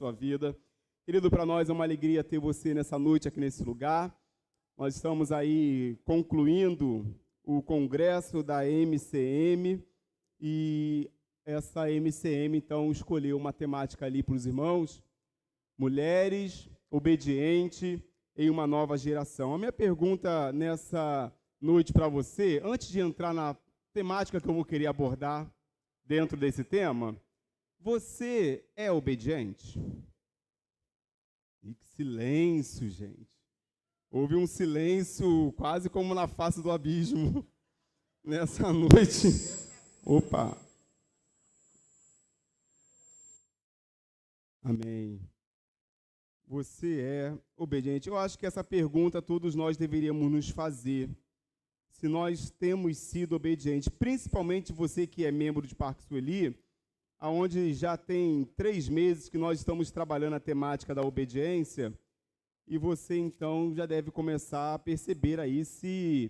sua vida. Querido, para nós é uma alegria ter você nessa noite aqui nesse lugar. Nós estamos aí concluindo o congresso da MCM e essa MCM, então, escolheu uma temática ali para os irmãos: mulheres, obediente em uma nova geração. A minha pergunta nessa noite para você, antes de entrar na temática que eu vou querer abordar dentro desse tema, você é obediente? E que silêncio, gente. Houve um silêncio quase como na face do abismo nessa noite. Opa! Amém. Você é obediente? Eu acho que essa pergunta todos nós deveríamos nos fazer. Se nós temos sido obedientes, principalmente você que é membro de Parque Sueli, onde já tem 3 meses que nós estamos trabalhando a temática da obediência, e você, então, já deve começar a perceber aí se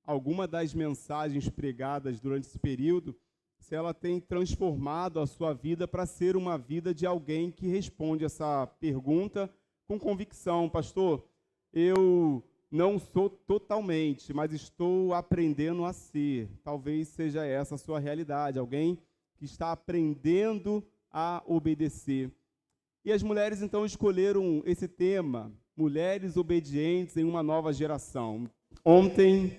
alguma das mensagens pregadas durante esse período, se ela tem transformado a sua vida para ser uma vida de alguém que responde essa pergunta com convicção. Pastor, eu não sou totalmente, mas estou aprendendo a ser. Talvez seja essa a sua realidade, alguém que está aprendendo a obedecer. E as mulheres, então, escolheram esse tema, mulheres obedientes em uma nova geração. Ontem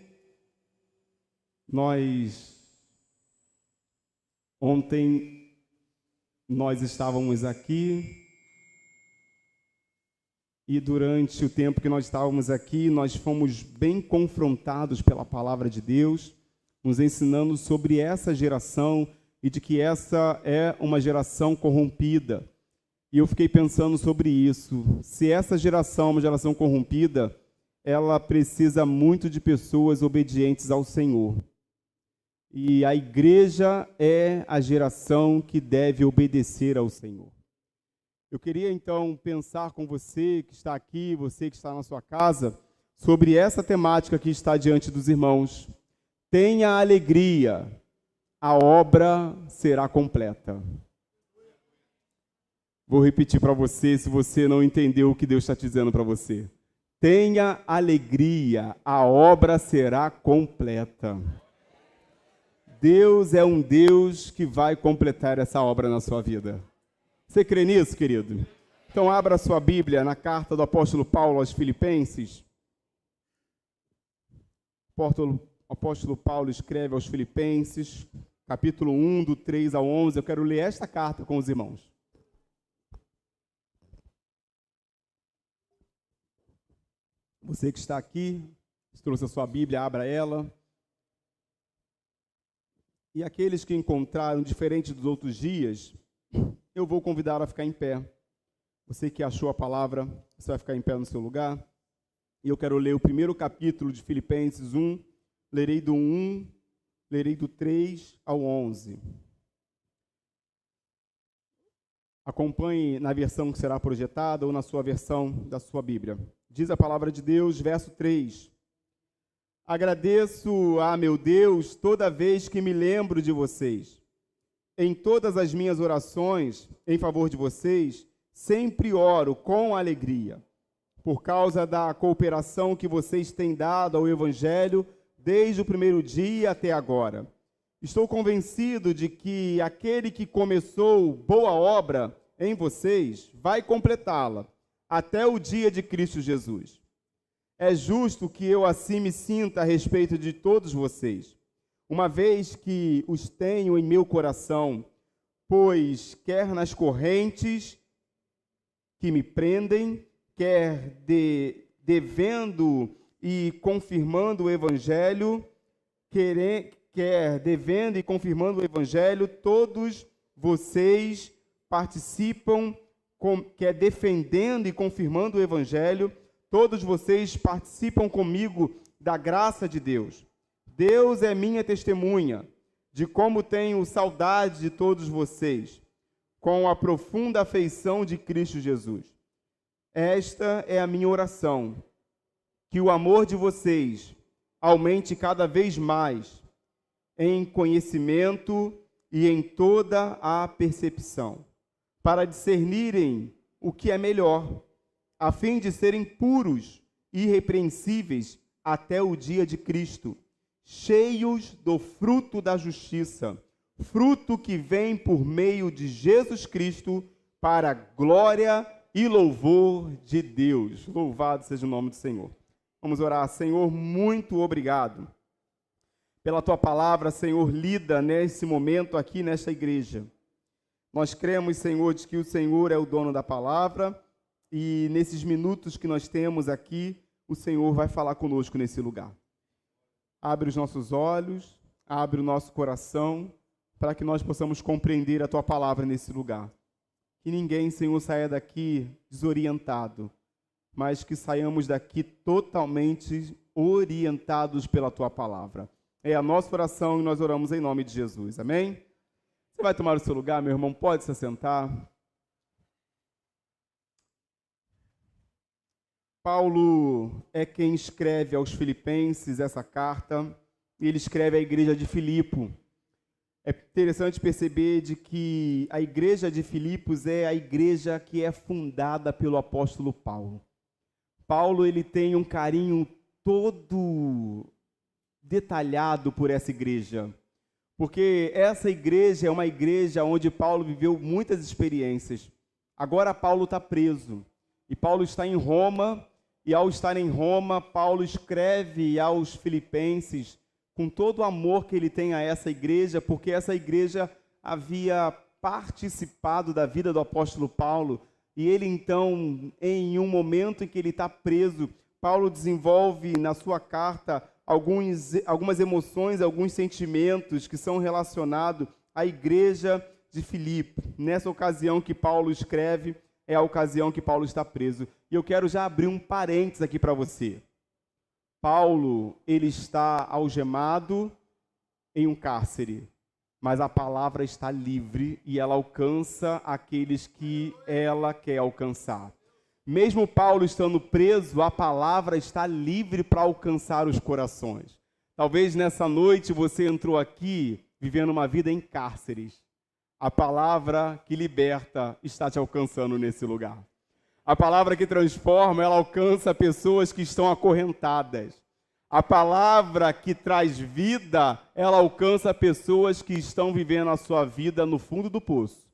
nós estávamos aqui e durante o tempo que nós estávamos aqui, nós fomos bem confrontados pela palavra de Deus, nos ensinando sobre essa geração e de que essa é uma geração corrompida. E eu fiquei pensando sobre isso. Se essa geração é uma geração corrompida, ela precisa muito de pessoas obedientes ao Senhor. E a igreja é a geração que deve obedecer ao Senhor. Eu queria, então, pensar com você que está aqui, você que está na sua casa, sobre essa temática que está diante dos irmãos. Tenha alegria, a obra será completa. Vou repetir para você, se você não entendeu o que Deus está dizendo para você. Tenha alegria, a obra será completa. Deus é um Deus que vai completar essa obra na sua vida. Você crê nisso, querido? Então, abra sua Bíblia na carta do apóstolo Paulo aos Filipenses. O apóstolo Paulo escreve aos Filipenses, capítulo 1, do 3 ao 11. Eu quero ler esta carta com os irmãos. Você que está aqui, se trouxe a sua Bíblia, abra ela. E aqueles que encontraram, diferente dos outros dias, eu vou convidar a ficar em pé. Você que achou a palavra, você vai ficar em pé no seu lugar. E eu quero ler o primeiro capítulo de Filipenses 1, lerei do 1, lerei do 3 ao 11. Acompanhe na versão que será projetada ou na sua versão da sua Bíblia. Diz a palavra de Deus, verso 3. Agradeço a meu Deus toda vez que me lembro de vocês. Em todas as minhas orações em favor de vocês, sempre oro com alegria, por causa da cooperação que vocês têm dado ao Evangelho desde o primeiro dia até agora. Estou convencido de que aquele que começou boa obra em vocês vai completá-la até o dia de Cristo Jesus. É justo que eu assim me sinta a respeito de todos vocês, uma vez que os tenho em meu coração, pois quer nas correntes que me prendem, quer devendo e confirmando o Evangelho, quer devendo e confirmando o Evangelho, todos vocês participam, quer defendendo e confirmando o Evangelho, todos vocês participam comigo da graça de Deus. Deus é minha testemunha de como tenho saudade de todos vocês, com a profunda afeição de Cristo Jesus. Esta é a minha oração, que o amor de vocês aumente cada vez mais em conhecimento e em toda a percepção, para discernirem o que é melhor, a fim de serem puros, irrepreensíveis até o dia de Cristo, cheios do fruto da justiça, fruto que vem por meio de Jesus Cristo, para a glória e louvor de Deus. Louvado seja o nome do Senhor. Vamos orar. Senhor, muito obrigado pela Tua palavra, Senhor, lida nesse momento aqui nesta igreja. Nós cremos, Senhor, de que o Senhor é o dono da palavra e nesses minutos que nós temos aqui, o Senhor vai falar conosco nesse lugar. Abre os nossos olhos, abre o nosso coração, para que nós possamos compreender a Tua palavra nesse lugar. Que ninguém, Senhor, saia daqui desorientado, mas que saiamos daqui totalmente orientados pela Tua palavra. É a nossa oração e nós oramos em nome de Jesus. Amém? Você vai tomar o seu lugar, meu irmão? Pode se assentar. Paulo é quem escreve aos Filipenses essa carta. Ele escreve à igreja de Filipe. É interessante perceber de que a igreja de Filipos é a igreja que é fundada pelo apóstolo Paulo. Paulo, ele tem um carinho todo detalhado por essa igreja, porque essa igreja é uma igreja onde Paulo viveu muitas experiências. Agora Paulo está preso, e Paulo está em Roma, e ao estar em Roma, Paulo escreve aos filipenses com todo o amor que ele tem a essa igreja, porque essa igreja havia participado da vida do apóstolo Paulo, e ele então, em um momento em que ele está preso, Paulo desenvolve na sua carta algumas emoções, alguns sentimentos que são relacionados à igreja de Filipe. Nessa ocasião que Paulo escreve, é a ocasião que Paulo está preso. E eu quero já abrir um parênteses aqui para você. Paulo, ele está algemado em um cárcere, mas a palavra está livre e ela alcança aqueles que ela quer alcançar. Mesmo Paulo estando preso, a palavra está livre para alcançar os corações. Talvez nessa noite você entrou aqui vivendo uma vida em cárceres. A palavra que liberta está te alcançando nesse lugar. A palavra que transforma, ela alcança pessoas que estão acorrentadas. A palavra que traz vida, ela alcança pessoas que estão vivendo a sua vida no fundo do poço.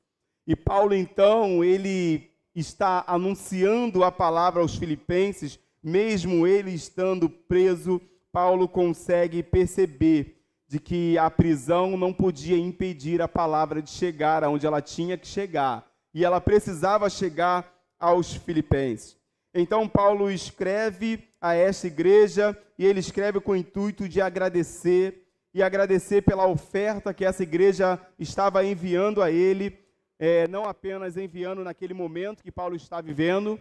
E Paulo, então, ele está anunciando a palavra aos filipenses, mesmo ele estando preso, Paulo consegue perceber de que a prisão não podia impedir a palavra de chegar aonde ela tinha que chegar. E ela precisava chegar aos filipenses. Então Paulo escreve a esta igreja e ele escreve com o intuito de agradecer e agradecer pela oferta que essa igreja estava enviando a ele, não apenas enviando naquele momento que Paulo está vivendo,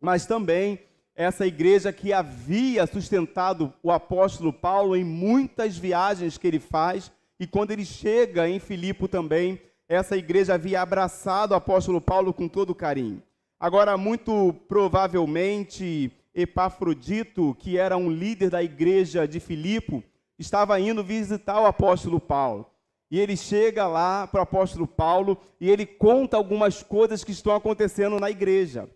mas também essa igreja que havia sustentado o apóstolo Paulo em muitas viagens que ele faz, e quando ele chega em Filipe também, essa igreja havia abraçado o apóstolo Paulo com todo carinho. Agora, muito provavelmente, Epafrodito, que era um líder da igreja de Filipe, estava indo visitar o apóstolo Paulo. E ele chega lá para o apóstolo Paulo e ele conta algumas coisas que estão acontecendo na igreja.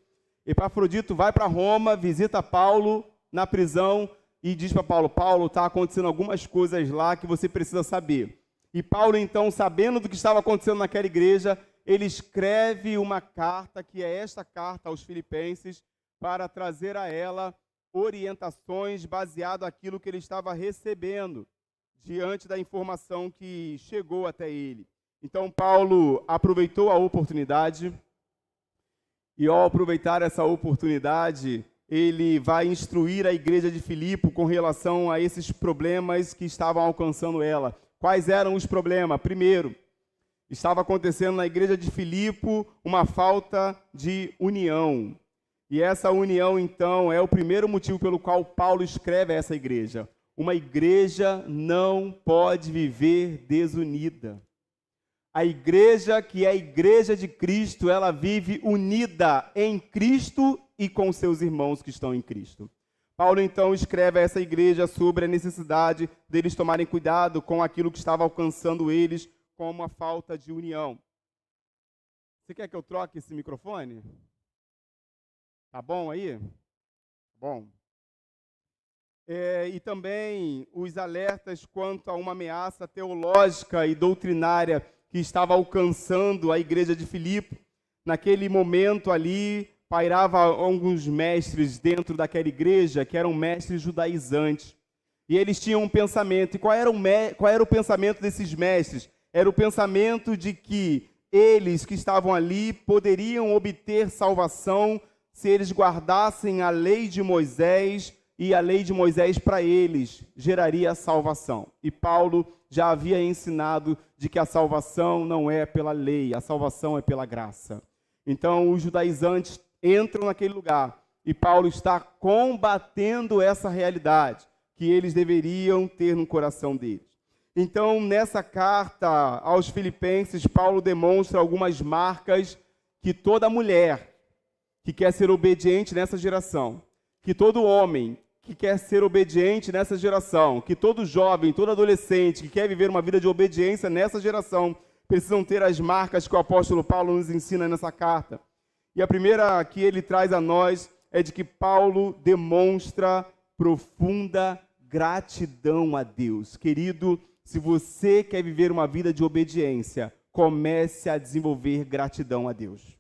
Epafrodito vai para Roma, visita Paulo na prisão e diz para Paulo: Paulo, está acontecendo algumas coisas lá que você precisa saber. E Paulo, então, sabendo do que estava acontecendo naquela igreja, ele escreve uma carta, que é esta carta aos filipenses, para trazer a ela orientações baseado naquilo que ele estava recebendo, diante da informação que chegou até ele. Então, Paulo aproveitou a oportunidade, e ao aproveitar essa oportunidade, ele vai instruir a igreja de Filipe com relação a esses problemas que estavam alcançando ela. Quais eram os problemas? Primeiro, estava acontecendo na igreja de Filipe uma falta de união. E essa união, então, é o primeiro motivo pelo qual Paulo escreve a essa igreja. Uma igreja não pode viver desunida. A igreja, que é a igreja de Cristo, ela vive unida em Cristo e com seus irmãos que estão em Cristo. Paulo, então, escreve a essa igreja sobre a necessidade deles tomarem cuidado com aquilo que estava alcançando eles, como a falta de união. Você quer que eu troque esse microfone? Tá bom aí? Bom. E também os alertas quanto a uma ameaça teológica e doutrinária que estava alcançando a igreja de Filipe. Naquele momento ali, pairava alguns mestres dentro daquela igreja, que eram mestres judaizantes. E eles tinham um pensamento. E qual era o pensamento desses mestres? Era o pensamento de que eles que estavam ali poderiam obter salvação se eles guardassem a lei de Moisés, e a lei de Moisés para eles geraria salvação. E Paulo já havia ensinado de que a salvação não é pela lei, a salvação é pela graça. Então os judaizantes entram naquele lugar e Paulo está combatendo essa realidade que eles deveriam ter no coração deles. Então, nessa carta aos Filipenses, Paulo demonstra algumas marcas que toda mulher que quer ser obediente nessa geração, que todo homem que quer ser obediente nessa geração, que todo jovem, todo adolescente que quer viver uma vida de obediência nessa geração, precisam ter as marcas que o apóstolo Paulo nos ensina nessa carta. E a primeira que ele traz a nós é de que Paulo demonstra profunda gratidão a Deus. Querido, se você quer viver uma vida de obediência, comece a desenvolver gratidão a Deus.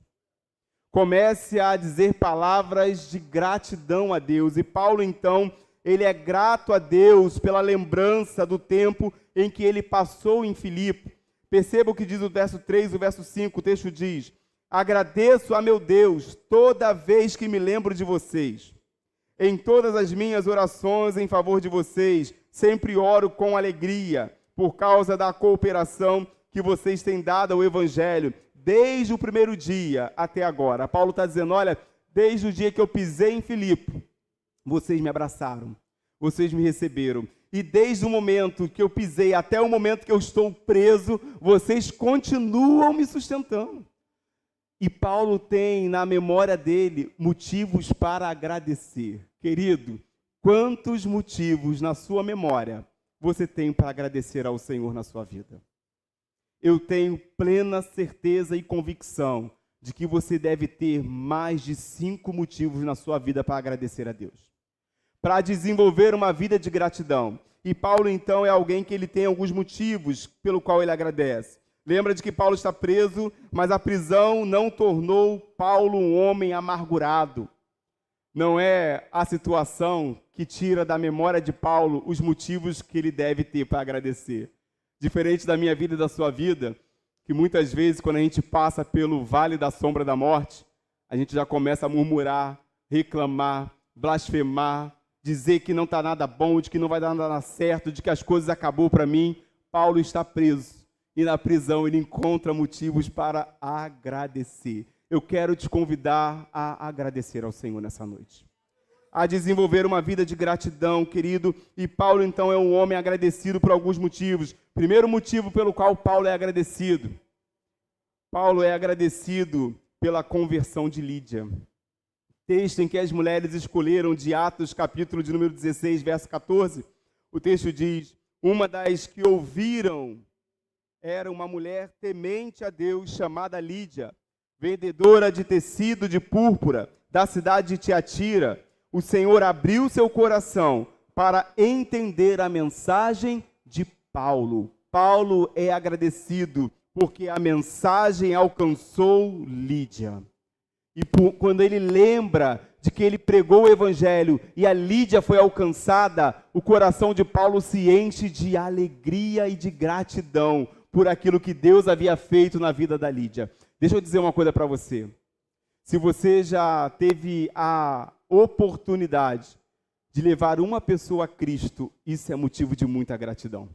Comece a dizer palavras de gratidão a Deus. E Paulo, então, ele é grato a Deus pela lembrança do tempo em que ele passou em Filipe. Perceba o que diz o verso 3 e o verso 5, o texto diz: agradeço a meu Deus toda vez que me lembro de vocês. Em todas as minhas orações em favor de vocês, sempre oro com alegria, por causa da cooperação que vocês têm dado ao Evangelho, desde o primeiro dia até agora. Paulo está dizendo, olha, desde o dia que eu pisei em Filipe, vocês me abraçaram, vocês me receberam. E desde o momento que eu pisei até o momento que eu estou preso, vocês continuam me sustentando. E Paulo tem na memória dele motivos para agradecer. Querido, quantos motivos na sua memória você tem para agradecer ao Senhor na sua vida? Eu tenho plena certeza e convicção de que você deve ter mais de 5 motivos na sua vida para agradecer a Deus, para desenvolver uma vida de gratidão. E Paulo, então, é alguém que ele tem alguns motivos pelo qual ele agradece. Lembra de que Paulo está preso, mas a prisão não tornou Paulo um homem amargurado. Não é a situação que tira da memória de Paulo os motivos que ele deve ter para agradecer. Diferente da minha vida e da sua vida, que muitas vezes, quando a gente passa pelo vale da sombra da morte, a gente já começa a murmurar, reclamar, blasfemar, dizer que não está nada bom, de que não vai dar nada certo, de que as coisas acabou para mim. Paulo está preso e na prisão ele encontra motivos para agradecer. Eu quero te convidar a agradecer ao Senhor nessa noite, a desenvolver uma vida de gratidão, querido. E Paulo, então, é um homem agradecido por alguns motivos. Primeiro motivo pelo qual Paulo é agradecido. Paulo é agradecido pela conversão de Lídia. Texto em que as mulheres escolheram de Atos, capítulo de número 16, verso 14. O texto diz, uma das que ouviram era uma mulher temente a Deus, chamada Lídia, vendedora de tecido de púrpura, da cidade de Tiatira. O Senhor abriu seu coração para entender a mensagem de Paulo. Paulo é agradecido porque a mensagem alcançou Lídia. E quando ele lembra de que ele pregou o Evangelho e a Lídia foi alcançada, o coração de Paulo se enche de alegria e de gratidão por aquilo que Deus havia feito na vida da Lídia. Deixa eu dizer uma coisa para você. Se você já teve a oportunidade de levar uma pessoa a Cristo, isso é motivo de muita gratidão.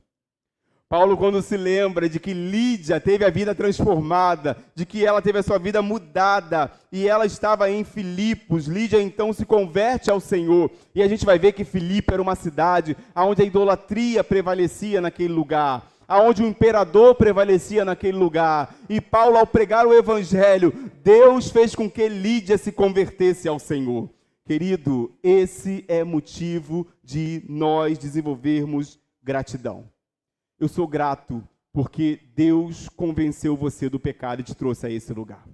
Paulo, quando se lembra de que Lídia teve a vida transformada, de que ela teve a sua vida mudada, e ela estava em Filipos, Lídia então se converte ao Senhor, e a gente vai ver que Filipe era uma cidade onde a idolatria prevalecia naquele lugar, onde o imperador prevalecia naquele lugar, e Paulo, ao pregar o Evangelho, Deus fez com que Lídia se convertesse ao Senhor. Querido, esse é motivo de nós desenvolvermos gratidão. Eu sou grato porque Deus convenceu você do pecado e te trouxe a esse lugar.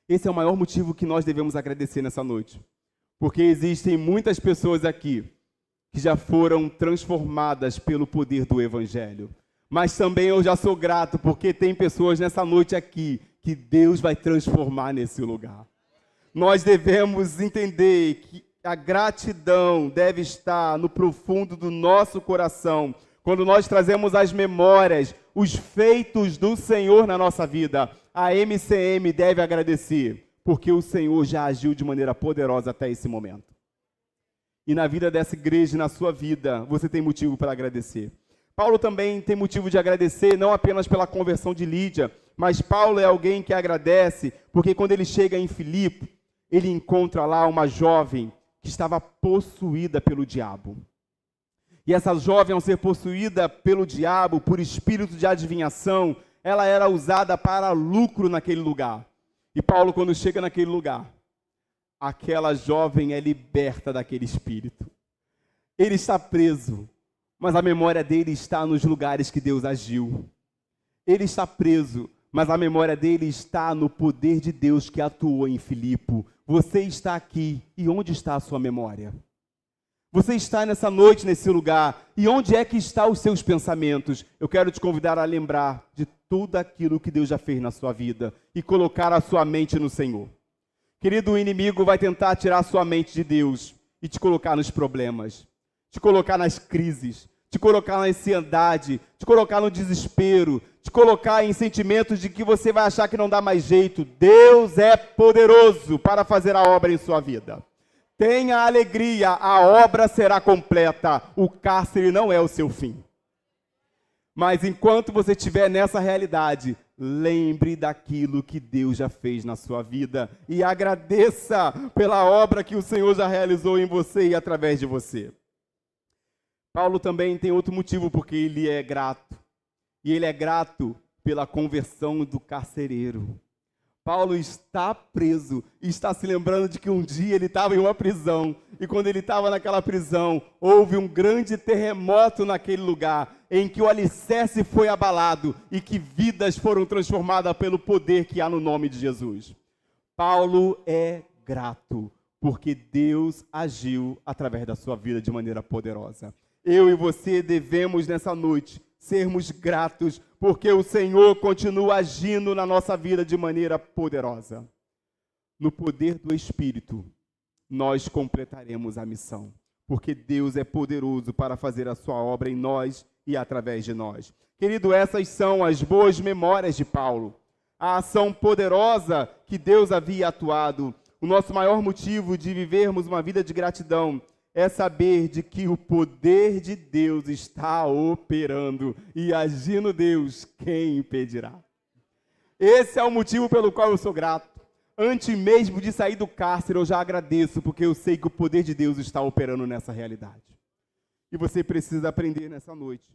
Esse é o maior motivo que nós devemos agradecer nessa noite. Porque existem muitas pessoas aqui que já foram transformadas pelo poder do Evangelho. Mas também eu já sou grato porque tem pessoas nessa noite aqui que Deus vai transformar nesse lugar. Nós devemos entender que a gratidão deve estar no profundo do nosso coração. Quando nós trazemos as memórias, os feitos do Senhor na nossa vida, a MCM deve agradecer, porque o Senhor já agiu de maneira poderosa até esse momento. E na vida dessa igreja, na sua vida, você tem motivo para agradecer. Paulo também tem motivo de agradecer, não apenas pela conversão de Lídia, mas Paulo é alguém que agradece, porque quando ele chega em Filipe, ele encontra lá uma jovem que estava possuída pelo diabo. E essa jovem, ao ser possuída pelo diabo, por espírito de adivinhação, ela era usada para lucro naquele lugar. E Paulo, quando chega naquele lugar, aquela jovem é liberta daquele espírito. Ele está preso, mas a memória dele está nos lugares que Deus agiu. Ele está preso, mas a memória dele está no poder de Deus que atuou em Filipe. Você está aqui, e onde está a sua memória? Você está nessa noite, nesse lugar, e onde é que estão os seus pensamentos? Eu quero te convidar a lembrar de tudo aquilo que Deus já fez na sua vida e colocar a sua mente no Senhor. Querido, o inimigo vai tentar tirar a sua mente de Deus e te colocar nos problemas, te colocar nas crises, te colocar na ansiedade, te colocar no desespero, te colocar em sentimentos de que você vai achar que não dá mais jeito. Deus é poderoso para fazer a obra em sua vida. Tenha alegria, a obra será completa, o cárcere não é o seu fim. Mas enquanto você estiver nessa realidade, lembre daquilo que Deus já fez na sua vida e agradeça pela obra que o Senhor já realizou em você e através de você. Paulo também tem outro motivo porque ele é grato. E ele é grato pela conversão do carcereiro. Paulo está preso e está se lembrando de que um dia ele estava em uma prisão. E quando ele estava naquela prisão, houve um grande terremoto naquele lugar, em que o alicerce foi abalado e que vidas foram transformadas pelo poder que há no nome de Jesus. Paulo é grato, porque Deus agiu através da sua vida de maneira poderosa. Eu e você devemos nessa noite sermos gratos, porque o Senhor continua agindo na nossa vida de maneira poderosa. No poder do Espírito, nós completaremos a missão, porque Deus é poderoso para fazer a sua obra em nós e através de nós. Querido, essas são as boas memórias de Paulo, a ação poderosa que Deus havia atuado. O nosso maior motivo de vivermos uma vida de gratidão é saber de que o poder de Deus está operando e agindo Deus, quem impedirá? Esse é o motivo pelo qual eu sou grato. Antes mesmo de sair do cárcere, eu já agradeço, porque eu sei que o poder de Deus está operando nessa realidade. E você precisa aprender nessa noite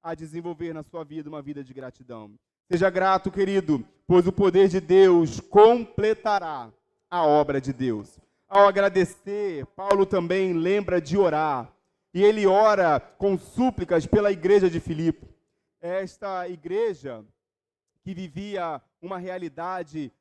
a desenvolver na sua vida uma vida de gratidão. Seja grato, querido, pois o poder de Deus completará a obra de Deus. Ao agradecer, Paulo também lembra de orar. E ele ora com súplicas pela igreja de Filipe. Esta igreja que vivia uma realidade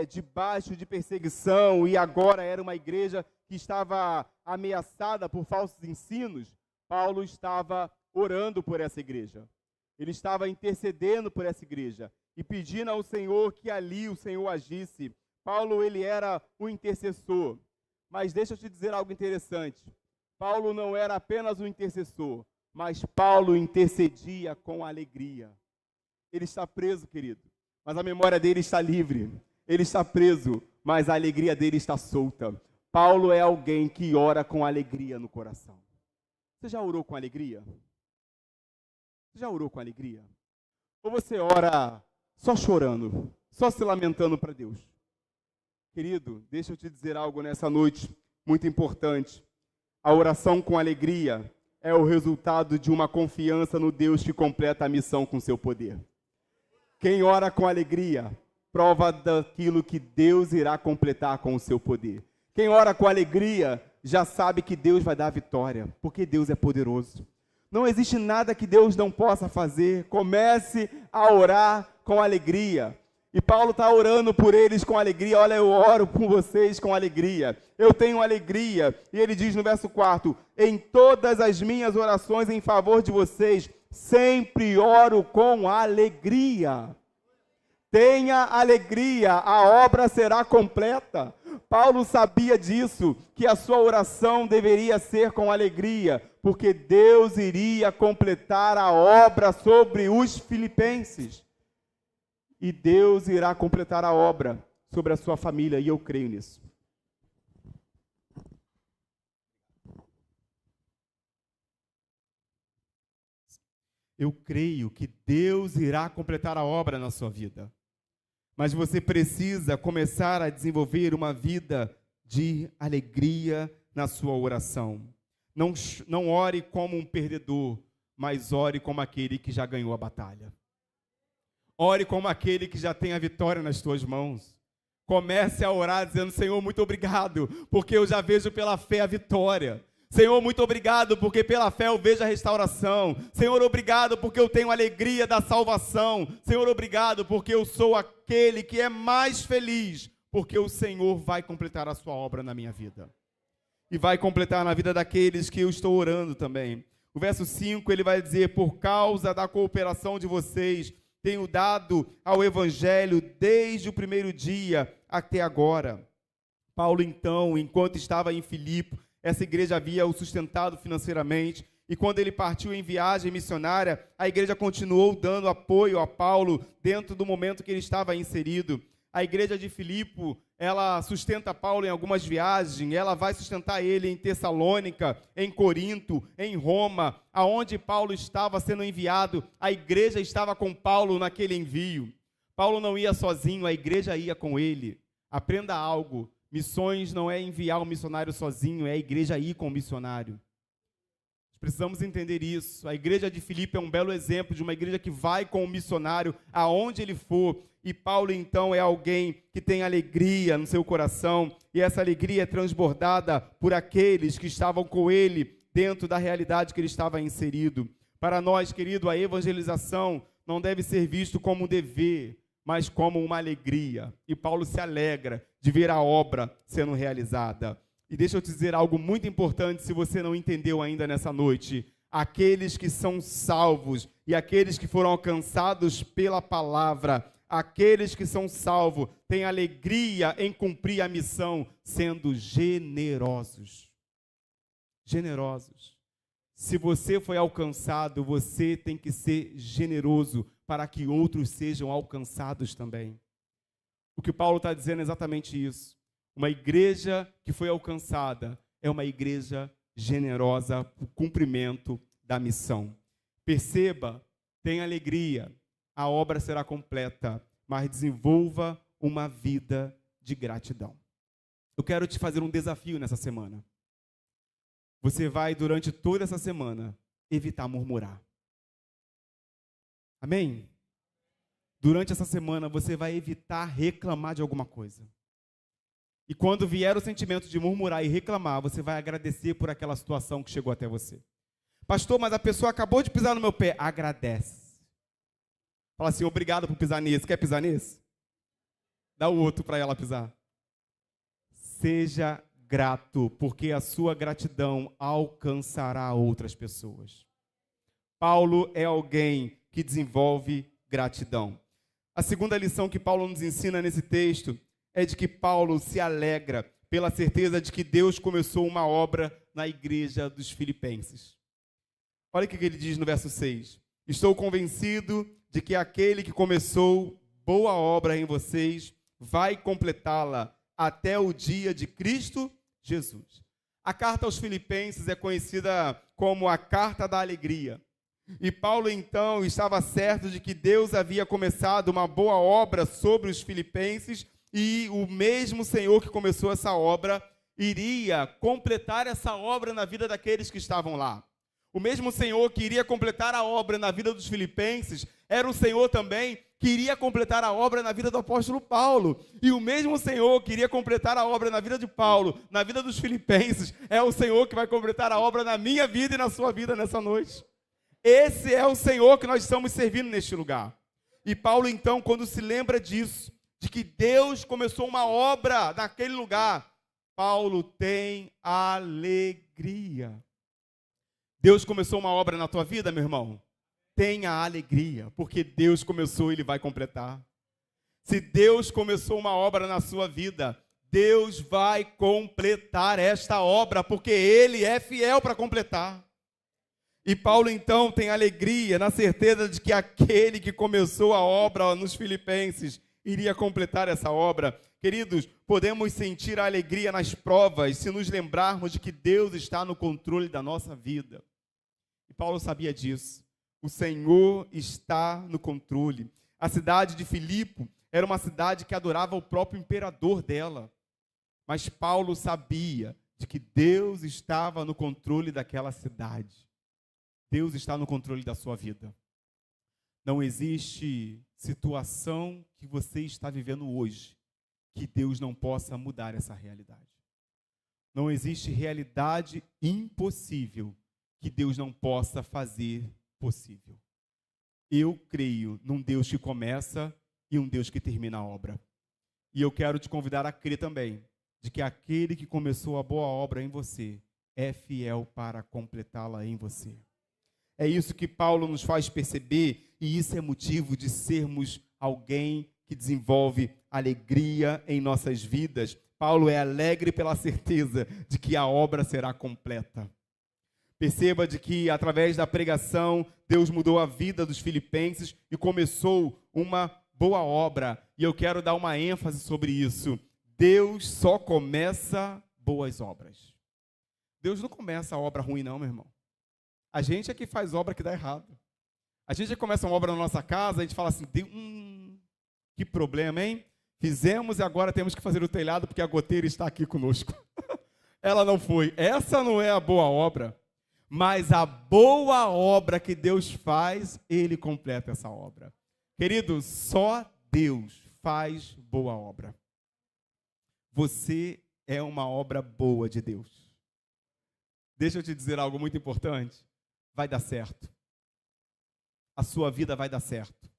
debaixo de perseguição e agora era uma igreja que estava ameaçada por falsos ensinos, Paulo estava orando por essa igreja. Ele estava intercedendo por essa igreja e pedindo ao Senhor que ali o Senhor agisse. Paulo, ele era o intercessor. Mas deixa eu te dizer algo interessante. Paulo não era apenas um intercessor, mas Paulo intercedia com alegria. Ele está preso, querido, mas a memória dele está livre. Ele está preso, mas a alegria dele está solta. Paulo é alguém que ora com alegria no coração. Você já orou com alegria? Você já orou com alegria? Ou você ora só chorando, só se lamentando para Deus? Querido, deixa eu te dizer algo nessa noite muito importante. A oração com alegria é o resultado de uma confiança no Deus que completa a missão com seu poder. Quem ora com alegria, prova daquilo que Deus irá completar com o seu poder. Quem ora com alegria, já sabe que Deus vai dar vitória, porque Deus é poderoso. Não existe nada que Deus não possa fazer. Comece a orar com alegria. E Paulo está orando por eles com alegria. Olha, eu oro por vocês com alegria. Eu tenho alegria. E ele diz no verso 4, em todas as minhas orações em favor de vocês, sempre oro com alegria. Tenha alegria, a obra será completa. Paulo sabia disso, que a sua oração deveria ser com alegria, porque Deus iria completar a obra sobre os filipenses. E Deus irá completar a obra sobre a sua família, e eu creio nisso. Eu creio que Deus irá completar a obra na sua vida. Mas você precisa começar a desenvolver uma vida de alegria na sua oração. Não ore como um perdedor, mas ore como aquele que já ganhou a batalha. Ore como aquele que já tem a vitória nas tuas mãos. Comece a orar dizendo, Senhor, muito obrigado, porque eu já vejo pela fé a vitória. Senhor, muito obrigado, porque pela fé eu vejo a restauração. Senhor, obrigado, porque eu tenho a alegria da salvação. Senhor, obrigado, porque eu sou aquele que é mais feliz, porque o Senhor vai completar a sua obra na minha vida. E vai completar na vida daqueles que eu estou orando também. O verso 5, ele vai dizer, por causa da cooperação de vocês, tenho dado ao Evangelho desde o primeiro dia até agora. Paulo, então, enquanto estava em Filipe, essa igreja havia o sustentado financeiramente, e quando ele partiu em viagem missionária, a igreja continuou dando apoio a Paulo dentro do momento que ele estava inserido. A igreja de Filipe, ela sustenta Paulo em algumas viagens, ela vai sustentar ele em Tessalônica, em Corinto, em Roma, aonde Paulo estava sendo enviado, a igreja estava com Paulo naquele envio. Paulo não ia sozinho, a igreja ia com ele. Aprenda algo. Missões não é enviar um missionário sozinho, é a igreja ir com o missionário. Precisamos entender isso. A igreja de Filipe é um belo exemplo de uma igreja que vai com o missionário aonde ele for. E Paulo, então, é alguém que tem alegria no seu coração. E essa alegria é transbordada por aqueles que estavam com ele dentro da realidade que ele estava inserido. Para nós, querido, a evangelização não deve ser visto como um dever, mas como uma alegria. E Paulo se alegra de ver a obra sendo realizada. E deixa eu te dizer algo muito importante, se você não entendeu ainda nessa noite. Aqueles que são salvos e aqueles que foram alcançados pela palavra, aqueles que são salvos, têm alegria em cumprir a missão, sendo generosos. Generosos. Se você foi alcançado, você tem que ser generoso para que outros sejam alcançados também. O que Paulo está dizendo é exatamente isso. Uma igreja que foi alcançada é uma igreja generosa para o cumprimento da missão. Perceba, tenha alegria, a obra será completa, mas desenvolva uma vida de gratidão. Eu quero te fazer um desafio nessa semana. Você vai, durante toda essa semana, evitar murmurar. Amém? Durante essa semana, você vai evitar reclamar de alguma coisa. E quando vier o sentimento de murmurar e reclamar, você vai agradecer por aquela situação que chegou até você. Pastor, mas a pessoa acabou de pisar no meu pé. Agradece. Fala assim, obrigado por pisar nesse. Quer pisar nesse? Dá o outro para ela pisar. Seja grato, porque a sua gratidão alcançará outras pessoas. Paulo é alguém que desenvolve gratidão. A segunda lição que Paulo nos ensina nesse texto é de que Paulo se alegra pela certeza de que Deus começou uma obra na igreja dos filipenses. Olha o que ele diz no verso 6. Estou convencido de que aquele que começou boa obra em vocês vai completá-la até o dia de Cristo Jesus. A carta aos filipenses é conhecida como a carta da alegria. E Paulo, então, estava certo de que Deus havia começado uma boa obra sobre os filipenses e o mesmo Senhor que começou essa obra iria completar essa obra na vida daqueles que estavam lá. O mesmo Senhor que iria completar a obra na vida dos filipenses era o Senhor também que iria completar a obra na vida do apóstolo Paulo. E o mesmo Senhor que iria completar a obra na vida de Paulo, na vida dos filipenses, é o Senhor que vai completar a obra na minha vida e na sua vida nessa noite. Esse é o Senhor que nós estamos servindo neste lugar. E Paulo, então, quando se lembra disso, de que Deus começou uma obra naquele lugar, Paulo tem alegria. Deus começou uma obra na tua vida, meu irmão? Tenha alegria, porque Deus começou e Ele vai completar. Se Deus começou uma obra na sua vida, Deus vai completar esta obra, porque Ele é fiel para completar. E Paulo, então, tem alegria na certeza de que aquele que começou a obra nos Filipenses iria completar essa obra. Queridos, podemos sentir a alegria nas provas se nos lembrarmos de que Deus está no controle da nossa vida. E Paulo sabia disso. O Senhor está no controle. A cidade de Filipe era uma cidade que adorava o próprio imperador dela. Mas Paulo sabia de que Deus estava no controle daquela cidade. Deus está no controle da sua vida. Não existe situação que você está vivendo hoje que Deus não possa mudar essa realidade. Não existe realidade impossível que Deus não possa fazer possível. Eu creio num Deus que começa e um Deus que termina a obra. E eu quero te convidar a crer também de que aquele que começou a boa obra em você é fiel para completá-la em você. É isso que Paulo nos faz perceber, e isso é motivo de sermos alguém que desenvolve alegria em nossas vidas. Paulo é alegre pela certeza de que a obra será completa. Perceba de que, através da pregação, Deus mudou a vida dos filipenses e começou uma boa obra. E eu quero dar uma ênfase sobre isso. Deus só começa boas obras. Deus não começa a obra ruim, não, meu irmão. A gente é que faz obra que dá errado. A gente começa uma obra na nossa casa, a gente fala assim, que problema, hein? Fizemos e agora temos que fazer o telhado porque a goteira está aqui conosco. Ela não foi. Essa não é a boa obra. Mas a boa obra que Deus faz, Ele completa essa obra. Querido, só Deus faz boa obra. Você é uma obra boa de Deus. Deixa eu te dizer algo muito importante. Vai dar certo. A sua vida vai dar certo.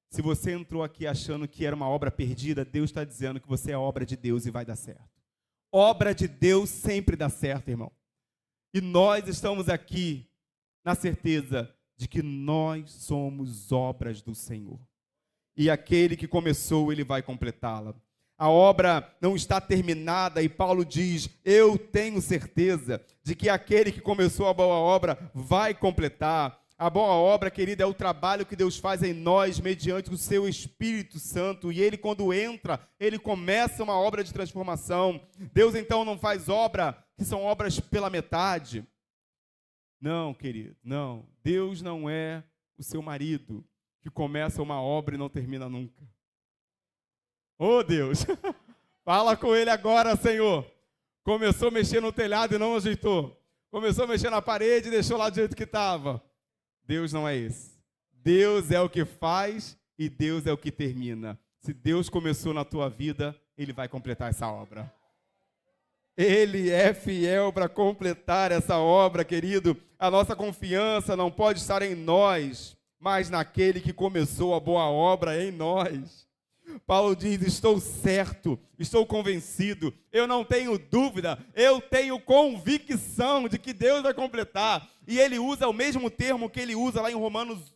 Se você entrou aqui achando que era uma obra perdida, Deus está dizendo que você é obra de Deus e vai dar certo. Obra de Deus sempre dá certo, irmão. E nós estamos aqui na certeza de que nós somos obras do Senhor. E aquele que começou, Ele vai completá-la. A obra não está terminada e Paulo diz, eu tenho certeza de que aquele que começou a boa obra vai completar. A boa obra, querida, é o trabalho que Deus faz em nós mediante o seu Espírito Santo. E Ele, quando entra, Ele começa uma obra de transformação. Deus, então, não faz obra que são obras pela metade. Não, querido, não. Deus não é o seu marido que começa uma obra e não termina nunca. Oh, Deus, fala com Ele agora, Senhor. Começou a mexer no telhado e não ajeitou. Começou a mexer na parede e deixou lá do jeito que estava. Deus não é esse. Deus é o que faz e Deus é o que termina. Se Deus começou na tua vida, Ele vai completar essa obra. Ele é fiel para completar essa obra, querido. A nossa confiança não pode estar em nós, mas naquele que começou a boa obra em nós. Paulo diz, estou certo, estou convencido, eu não tenho dúvida, eu tenho convicção de que Deus vai completar. E ele usa o mesmo termo que ele usa lá em Romanos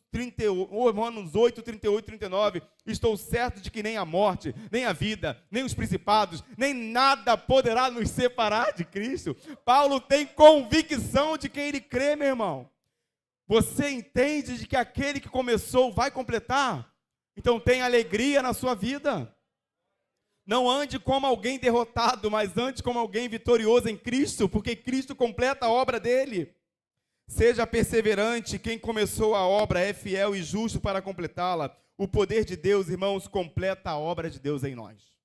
8, 38, 39. Estou certo de que nem a morte, nem a vida, nem os principados, nem nada poderá nos separar de Cristo. Paulo tem convicção de quem ele crê, meu irmão. Você entende de que aquele que começou vai completar? Então tenha alegria na sua vida. Não ande como alguém derrotado, mas ande como alguém vitorioso em Cristo, porque Cristo completa a obra dele. Seja perseverante, quem começou a obra é fiel e justo para completá-la. O poder de Deus, irmãos, completa a obra de Deus em nós.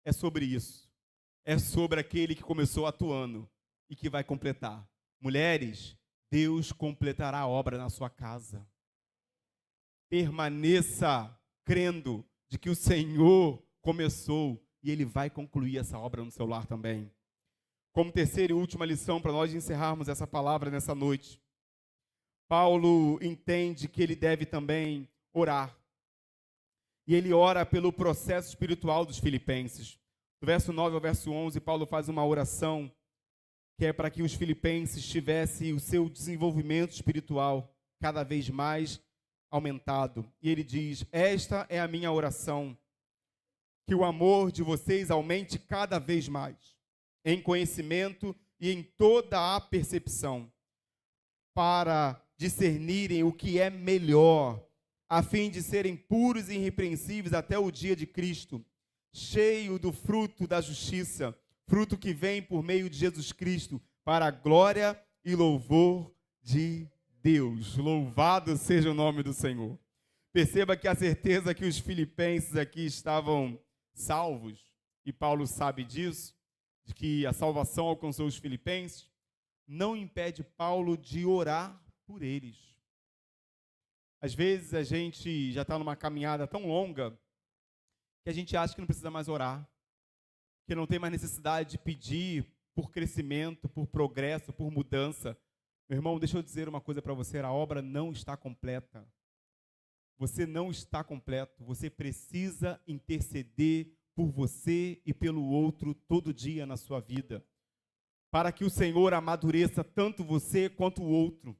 É sobre isso. É sobre aquele que começou atuando e que vai completar. Mulheres, Deus completará a obra na sua casa. Permaneça crendo de que o Senhor começou e Ele vai concluir essa obra no seu lar também. Como terceira e última lição para nós encerrarmos essa palavra nessa noite, Paulo entende que ele deve também orar. E ele ora pelo processo espiritual dos filipenses. Do verso 9 ao verso 11, Paulo faz uma oração que é para que os filipenses tivessem o seu desenvolvimento espiritual cada vez mais aumentado. E ele diz: esta é a minha oração, que o amor de vocês aumente cada vez mais, em conhecimento e em toda a percepção, para discernirem o que é melhor, a fim de serem puros e irrepreensíveis até o dia de Cristo, cheio do fruto da justiça, fruto que vem por meio de Jesus Cristo, para a glória e louvor de Deus. Louvado seja o nome do Senhor. Perceba que a certeza que os filipenses aqui estavam salvos, e Paulo sabe disso, de que a salvação alcançou os filipenses, não impede Paulo de orar por eles. Às vezes a gente já está numa caminhada tão longa que a gente acha que não precisa mais orar, que não tem mais necessidade de pedir por crescimento, por progresso, por mudança. Meu irmão, deixa eu dizer uma coisa para você: a obra não está completa. Você não está completo. Você precisa interceder por você e pelo outro todo dia na sua vida, para que o Senhor amadureça tanto você quanto o outro,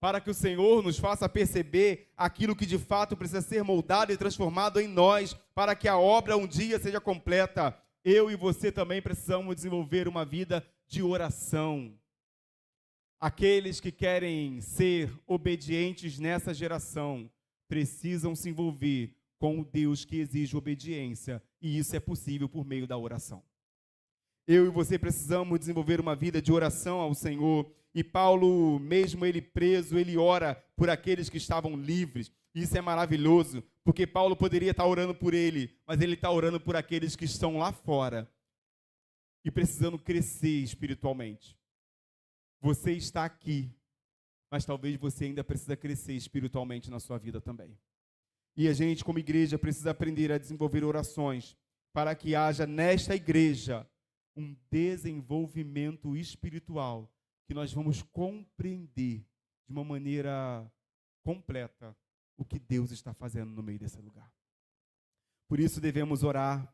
para que o Senhor nos faça perceber aquilo que de fato precisa ser moldado e transformado em nós, para que a obra um dia seja completa. Eu e você também precisamos desenvolver uma vida de oração. Aqueles que querem ser obedientes nessa geração precisam se envolver com o Deus que exige obediência, e isso é possível por meio da oração. Eu e você precisamos desenvolver uma vida de oração ao Senhor. E Paulo, mesmo ele preso, ele ora por aqueles que estavam livres. Isso é maravilhoso, porque Paulo poderia estar orando por ele, mas ele está orando por aqueles que estão lá fora e precisando crescer espiritualmente. Você está aqui, mas talvez você ainda precisa crescer espiritualmente na sua vida também. E a gente, como igreja, precisa aprender a desenvolver orações para que haja nesta igreja um desenvolvimento espiritual, que nós vamos compreender de uma maneira completa o que Deus está fazendo no meio desse lugar. Por isso devemos orar.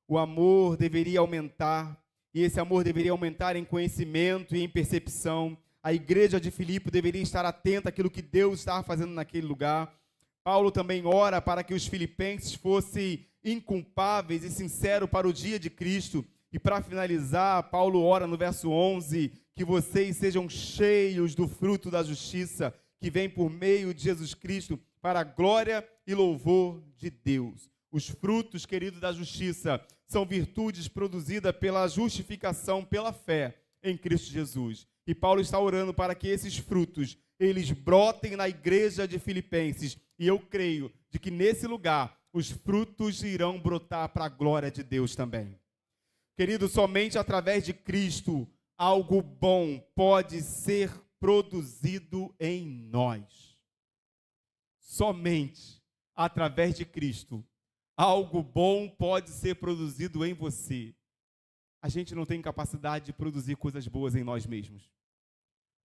O amor deveria aumentar, e esse amor deveria aumentar em conhecimento e em percepção. A igreja de Filipe deveria estar atenta àquilo que Deus estava fazendo naquele lugar. Paulo também ora para que os filipenses fossem inculpáveis e sinceros para o dia de Cristo. E para finalizar, Paulo ora no verso 11, que vocês sejam cheios do fruto da justiça, que vem por meio de Jesus Cristo, para a glória e louvor de Deus. Os frutos, queridos, da justiça são virtudes produzidas pela justificação, pela fé em Cristo Jesus. E Paulo está orando para que esses frutos, eles brotem na igreja de Filipenses. E eu creio de que nesse lugar, os frutos irão brotar para a glória de Deus também. Querido, somente através de Cristo, algo bom pode ser produzido em nós. Somente através de Cristo, algo bom pode ser produzido em você. A gente não tem capacidade de produzir coisas boas em nós mesmos.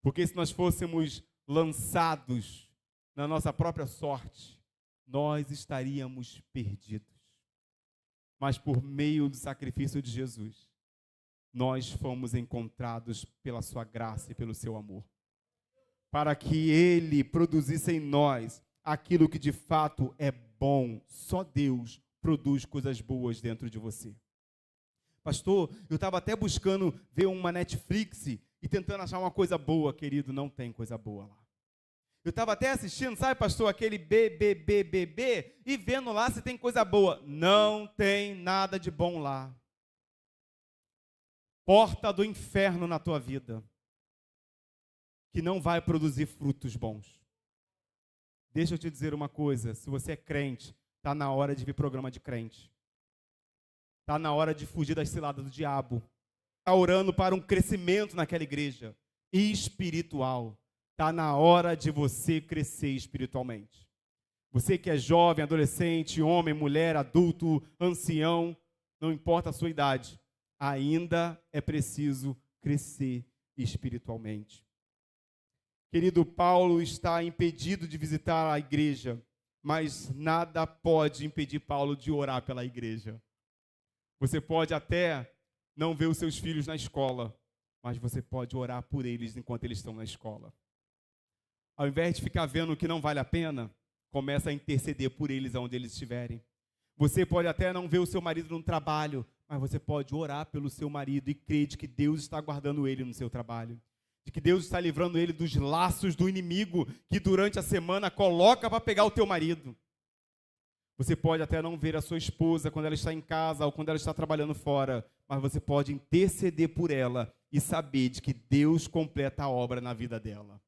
Porque se nós fôssemos lançados na nossa própria sorte, nós estaríamos perdidos. Mas por meio do sacrifício de Jesus, nós fomos encontrados pela sua graça e pelo seu amor, para que Ele produzisse em nós aquilo que de fato é bom. Só Deus produz coisas boas dentro de você. Pastor, eu estava até buscando ver uma Netflix e tentando achar uma coisa boa, querido, não tem coisa boa lá. Eu estava até assistindo, sabe, pastor, aquele BBBBB, e vendo lá se tem coisa boa. Não tem nada de bom lá. Porta do inferno na tua vida, que não vai produzir frutos bons. Deixa eu te dizer uma coisa, se você é crente, está na hora de ver programa de crente. Está na hora de fugir das ciladas do diabo. Está orando para um crescimento naquela igreja espiritual. Está na hora de você crescer espiritualmente. Você que é jovem, adolescente, homem, mulher, adulto, ancião, não importa a sua idade, ainda é preciso crescer espiritualmente. Querido, Paulo está impedido de visitar a igreja mas nada pode impedir Paulo de orar pela igreja. Você pode até não ver os seus filhos na escola, mas você pode orar por eles enquanto eles estão na escola. Ao invés de ficar vendo o que não vale a pena, começa a interceder por eles aonde eles estiverem. Você pode até não ver o seu marido no trabalho, mas você pode orar pelo seu marido e crer de que Deus está guardando ele no seu trabalho. De que Deus está livrando ele dos laços do inimigo que durante a semana coloca para pegar o teu marido. Você pode até não ver a sua esposa quando ela está em casa ou quando ela está trabalhando fora, mas você pode interceder por ela e saber de que Deus completa a obra na vida dela.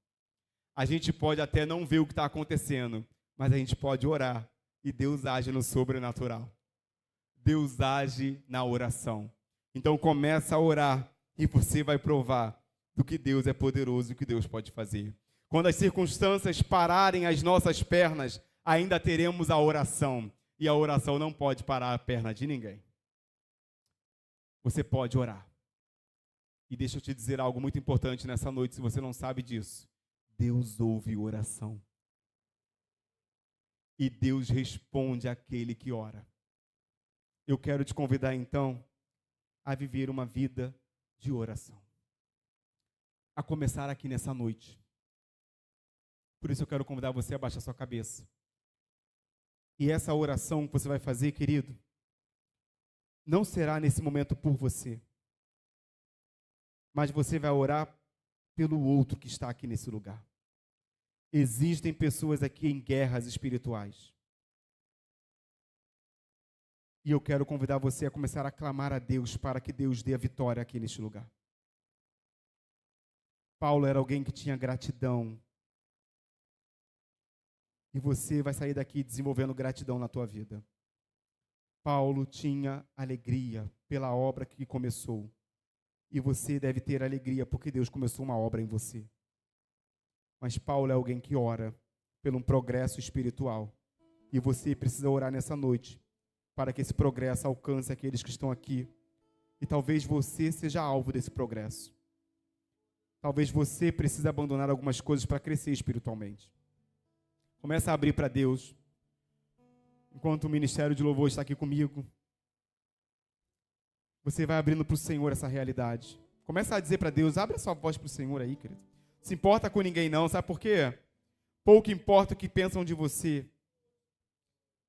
A gente pode até não ver o que está acontecendo, mas a gente pode orar e Deus age no sobrenatural. Deus age na oração. Então começa a orar e você vai provar do que Deus é poderoso e o que Deus pode fazer. Quando as circunstâncias pararem as nossas pernas, ainda teremos a oração. E a oração não pode parar a perna de ninguém. Você pode orar. E deixa eu te dizer algo muito importante nessa noite, se você não sabe disso. Deus ouve oração. E Deus responde àquele que ora. Eu quero te convidar então a viver uma vida de oração. A começar aqui nessa noite. Por isso eu quero convidar você a baixar sua cabeça. E essa oração que você vai fazer, querido, não será nesse momento por você, mas você vai orar pelo outro que está aqui nesse lugar. Existem pessoas aqui em guerras espirituais. E eu quero convidar você a começar a clamar a Deus para que Deus dê a vitória aqui neste lugar. Paulo era alguém que tinha gratidão. E você vai sair daqui desenvolvendo gratidão na tua vida. Paulo tinha alegria pela obra que começou. E você deve ter alegria porque Deus começou uma obra em você. Mas Paulo é alguém que ora pelo um progresso espiritual. E você precisa orar nessa noite para que esse progresso alcance aqueles que estão aqui. E talvez você seja alvo desse progresso. Talvez você precise abandonar algumas coisas para crescer espiritualmente. Começa a abrir para Deus. Enquanto o Ministério de Louvor está aqui comigo, você vai abrindo para o Senhor essa realidade. Começa a dizer para Deus, abre a sua voz para o Senhor aí, querido. Não se importa com ninguém não, sabe por quê? Pouco importa o que pensam de você.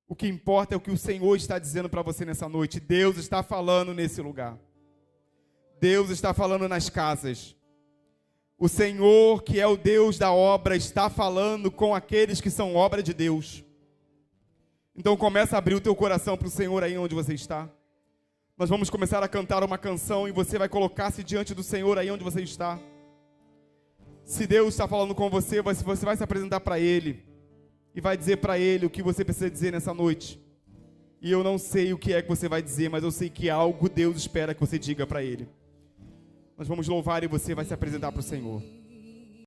O que importa é o que o Senhor está dizendo para você nessa noite. Deus está falando nesse lugar. Deus está falando nas casas. O Senhor, que é o Deus da obra, está falando com aqueles que são obra de Deus. Então começa a abrir o teu coração para o Senhor aí onde você está. Nós vamos começar a cantar uma canção e você vai colocar-se diante do Senhor aí onde você está. Se Deus está falando com você, você vai se apresentar para Ele e vai dizer para Ele o que você precisa dizer nessa noite. E eu não sei o que é que você vai dizer, mas eu sei que algo Deus espera que você diga para Ele. Nós vamos louvar e você vai se apresentar para o Senhor.